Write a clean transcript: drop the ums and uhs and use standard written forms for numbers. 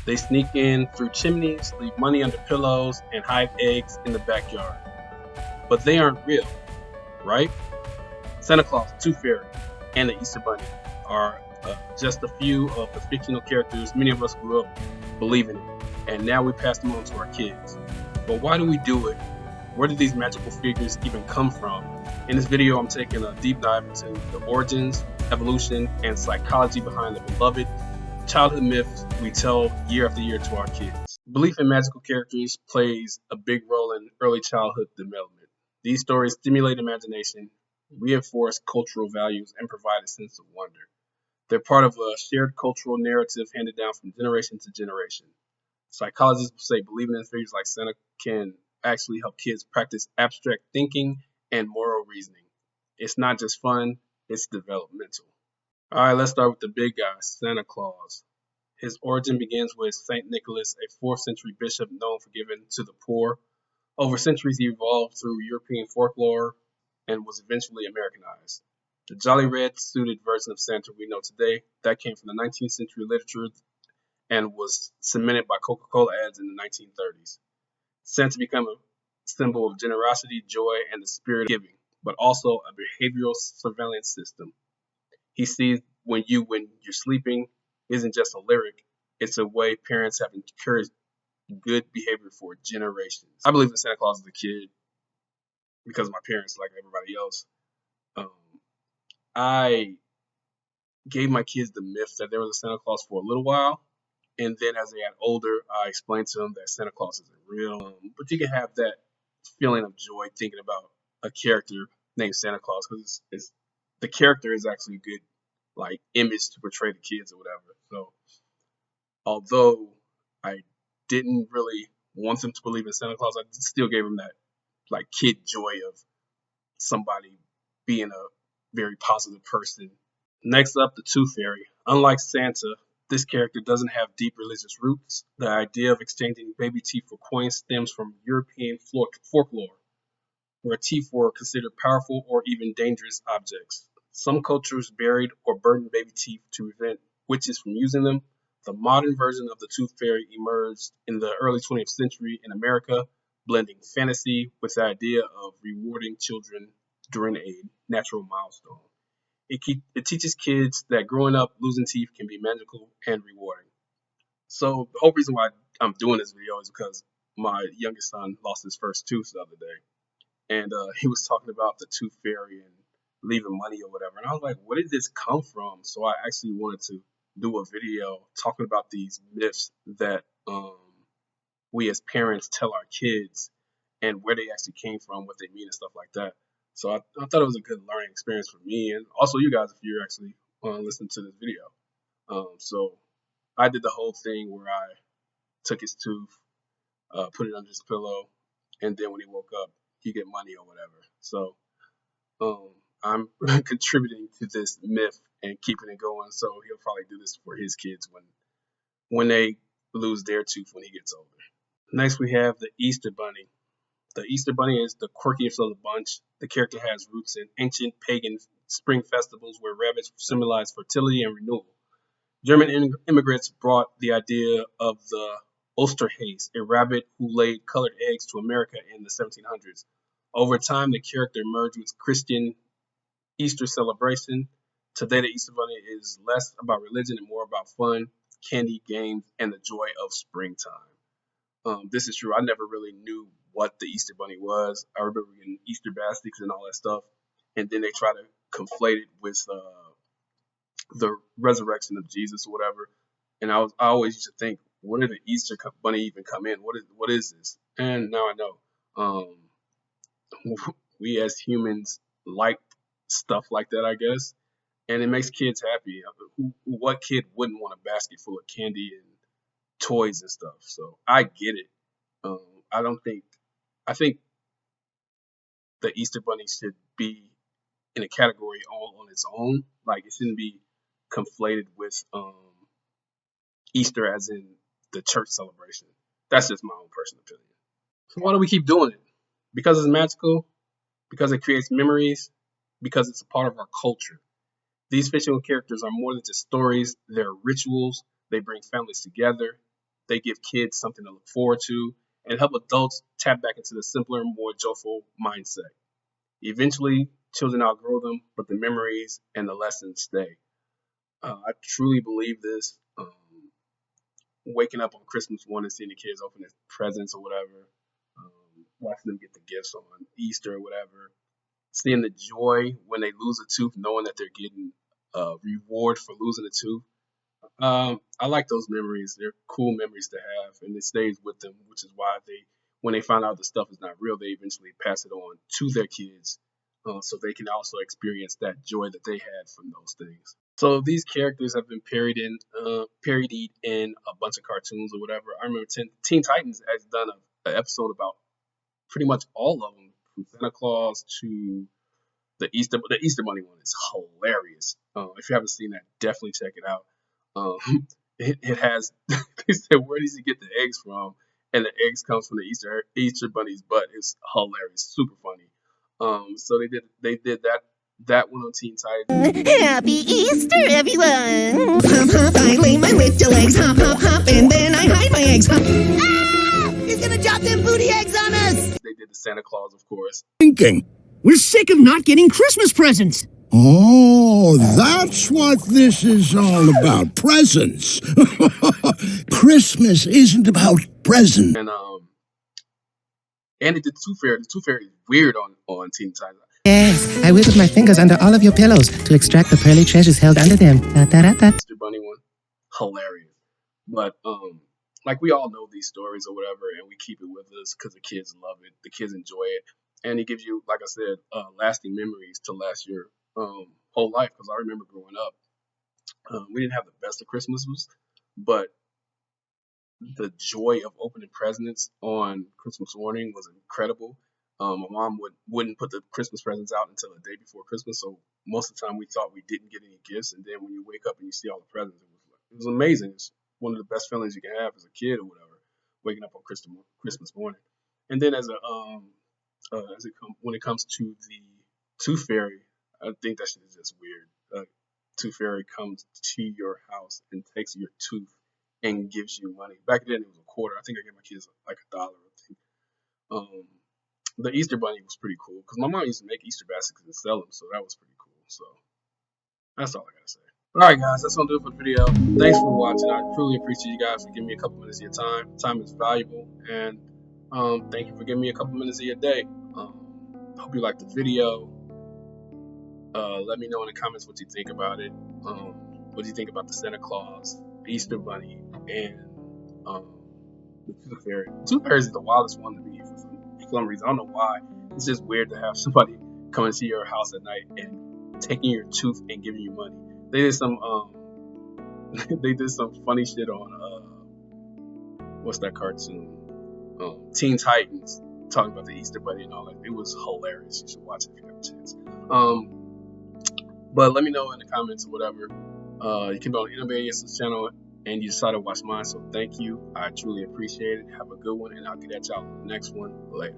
They sneak in through chimneys, leave money under pillows, and hide eggs in the backyard. But they aren't real, right? Santa Claus, the Tooth Fairy, and the Easter Bunny are just a few of the fictional characters many of us grew up believing in, and now we pass them on to our kids. But why do we do it? Where did these magical figures even come from? In this video, I'm taking a deep dive into the origins, evolution, and psychology behind the beloved childhood myths we tell year after year to our kids. Belief in magical characters plays a big role in early childhood development. These stories stimulate imagination, reinforce cultural values, and provide a sense of wonder. They're part of a shared cultural narrative handed down from generation to generation. Psychologists say believing in figures like Santa can actually help kids practice abstract thinking and moral reasoning. It's not just fun, it's developmental. All right, let's start with the big guy, Santa Claus. His origin begins with Saint Nicholas, a 4th century bishop known for giving to the poor. Over centuries, he evolved through European folklore and was eventually Americanized. The jolly red suited version of Santa we know today, that came from the 19th century literature and was cemented by Coca-Cola ads in the 1930s. Santa became a symbol of generosity, joy, and the spirit of giving, but also a behavioral surveillance system. He sees when you're sleeping isn't just a lyric, it's a way parents have encouraged good behavior for generations. I believe in Santa Claus as a kid because of my parents, like everybody else. I gave my kids the myth that there was a Santa Claus for a little while, and then as they got older, I explained to them that Santa Claus isn't real. But you can have that feeling of joy thinking about a character named Santa Claus because the character is actually a good image to portray the kids or whatever. So although I didn't really want them to believe in Santa Claus, I still gave them that kid joy of somebody being a very positive person. Next up, the Tooth Fairy. Unlike Santa, this character doesn't have deep religious roots. The idea of exchanging baby teeth for coins stems from European folklore, where teeth were considered powerful or even dangerous objects. Some cultures buried or burdened baby teeth to prevent witches from using them. The modern version of the Tooth Fairy emerged in the early 20th century in America, blending fantasy with the idea of rewarding children during a natural milestone. It teaches kids that growing up, losing teeth can be magical and rewarding. So the whole reason why I'm doing this video is because my youngest son lost his first tooth the other day. And he was talking about the Tooth Fairy and leaving money or whatever. And I was like, where did this come from? So I actually wanted to do a video talking about these myths that we as parents tell our kids and where they actually came from, what they mean and stuff like that. So I thought it was a good learning experience for me and also you guys if you're actually listening to this video. So I did the whole thing where I took his tooth, put it under his pillow, and then when he woke up, he get money or whatever. So I'm contributing to this myth and keeping it going. So he'll probably do this for his kids when they lose their tooth when he gets older. Next, we have the Easter Bunny. The Easter Bunny is the quirkiest of the bunch. The character has roots in ancient pagan spring festivals where rabbits symbolize fertility and renewal. German immigrants brought the idea of the Osterhase, a rabbit who laid colored eggs, to America in the 1700s. Over time, the character merged with Christian Easter celebration. Today, the Easter Bunny is less about religion and more about fun, candy, games, and the joy of springtime. This is true. I never really knew what the Easter Bunny was. I remember getting Easter baskets and all that stuff, and then they try to conflate it with the resurrection of Jesus or whatever. And I always used to think, when did the Easter Bunny even come in? What is this? And now I know. We as humans like stuff like that, I guess, and it makes kids happy. What kid wouldn't want a basket full of candy and toys and stuff? So I get it. I think the Easter Bunny should be in a category all on its own. It shouldn't be conflated with Easter as in the church celebration. That's just my own personal opinion. So why do we keep doing it? Because it's magical, because it creates memories, because it's a part of our culture. These fictional characters are more than just stories, they're rituals, they bring families together, They give kids something to look forward to and help adults tap back into the simpler, more joyful mindset. Eventually, children outgrow them, but the memories and the lessons stay. I truly believe this. Waking up on Christmas morning, seeing the kids open their presents or whatever, watching them get the gifts on Easter or whatever, seeing the joy when they lose a tooth, knowing that they're getting a reward for losing a tooth. I like those memories. They're cool memories to have, and it stays with them, which is why when they find out the stuff is not real, they eventually pass it on to their kids, so they can also experience that joy that they had from those things. So these characters have been parodied in a bunch of cartoons or whatever. I remember Teen Titans has done an episode about pretty much all of them, from Santa Claus to the Easter Bunny one is hilarious. If you haven't seen that, definitely check it out. It has they said, where does he get the eggs from? And the eggs comes from the Easter Bunny's butt. It's hilarious, super funny. So they did that one on Teen Titans. Happy Easter, everyone! Hop, hop, I lay my little legs, hop, hop, hop, and then I hide my eggs. Hop. Ah! He's gonna drop them booty eggs on us! They did the Santa Claus, of course. Thinking. We're sick of not getting Christmas presents. Oh, that's what this is all about. Presents. Christmas isn't about presents. And they did the Tooth Fairy. The Tooth Fairy is weird on Teen Titans. Yes, I wiggled my fingers under all of your pillows to extract the pearly treasures held under them. Mr. Bunny one, hilarious. But like we all know these stories or whatever, and we keep it with us because the kids love it, the kids enjoy it, and it gives you, like I said, lasting memories to last your whole life. Because I remember growing up, we didn't have the best of Christmases, but the joy of opening presents on Christmas morning was incredible. My mom wouldn't put the Christmas presents out until the day before Christmas, so most of the time we thought we didn't get any gifts. And then when you wake up and you see all the presents, it was amazing. It's one of the best feelings you can have as a kid or whatever, waking up on Christmas morning. And then when it comes to the Tooth Fairy, I think that shit is just weird. Tooth Fairy comes to your house and takes your tooth and gives you money. Back then it was a quarter. I think I gave my kids like $1. I think. The Easter Bunny was pretty cool because my mom used to make Easter baskets and sell them, so that was pretty cool. So that's all I gotta say. All right, guys, that's gonna do it for the video. Thanks for watching. I truly appreciate you guys for giving me a couple minutes of your time. Time is valuable, and thank you for giving me a couple minutes of your day. Hope you liked the video. Let me know in the comments what you think about it. What do you think about the Santa Claus, the Easter Bunny, and the Tooth Fairy? The Tooth Fairy is the wildest one to me for some reason. I don't know why. It's just weird to have somebody come into your house at night and taking your tooth and giving you money. They did some funny shit on what's that cartoon? Teen Titans, talking about the Easter Bunny and all that. It was hilarious. You should watch it if you have a chance. But let me know in the comments or whatever. You can go on anybody else's channel and you decided to watch mine, so thank you. I truly appreciate it. Have a good one, and I'll get at y'all on the next one later.